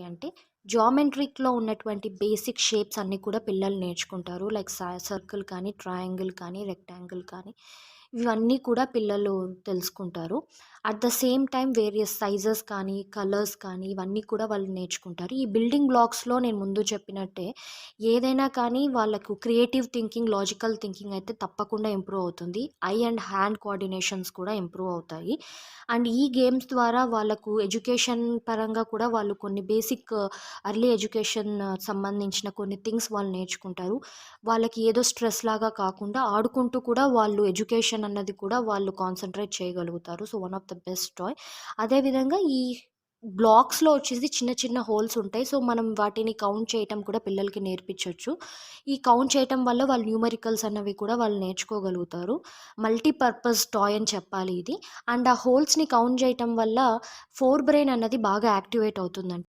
అంటే జామెట్రిక్‌లో ఉన్నటువంటి basic shapes అన్నీ కూడా పిల్లలు నేర్చుకుంటారు. లైక్ సర్కిల్ కానీ, ట్రయాంగిల్ కానీ, రెక్టాంగిల్ కానీ ఇవన్నీ కూడా పిల్లలు తెలుసుకుంటారు. At the same time various sizes కానీ, కలర్స్ కానీ ఇవన్నీ కూడా వాళ్ళు నేర్చుకుంటారు. ఈ బిల్డింగ్ బ్లాక్స్‌లో నేను ముందు చెప్పినట్టే ఏదైనా కానీ వాళ్ళకు క్రియేటివ్ థింకింగ్, లాజికల్ థింకింగ్ అయితే తప్పకుండా ఇంప్రూవ్ అవుతుంది. ఐ అండ్ హ్యాండ్ కోఆర్డినేషన్స్ కూడా ఇంప్రూవ్ అవుతాయి. అండ్ ఈ గేమ్స్ ద్వారా వాళ్ళకు ఎడ్యుకేషన్ పరంగా కూడా వాళ్ళు కొన్ని బేసిక్ ఎర్లీ ఎడ్యుకేషన్ సంబంధించిన కొన్ని థింగ్స్ వాళ్ళు నేర్చుకుంటారు. వాళ్ళకి ఏదో స్ట్రెస్ లాగా కాకుండా ఆడుకుంటూ కూడా వాళ్ళు ఎడ్యుకేషన్ అన్నది కూడా వాళ్ళు కాన్సంట్రేట్ చేయగలుగుతారు. So, one of the best toy. అదే విధంగా ఈ బ్లాక్స్‌లో వచ్చేసి చిన్న చిన్న హోల్స్ ఉంటాయి. సో, మనం వాటిని కౌంట్ చేయటం కూడా పిల్లలకి నేర్పించొచ్చు. ఈ కౌంట్ చేయటం వల్ల వాళ్ళు న్యూమరికల్స్ అన్నవి కూడా వాళ్ళు నేర్చుకోగలుగుతారు. మల్టీపర్పస్ టాయ్ అని చెప్పాలి ఇది. అండ్ ఆ హోల్స్‌ని కౌంట్ చేయటం వల్ల ఫోర్ బ్రెయిన్ అన్నది బాగా యాక్టివేట్ అవుతుందండి.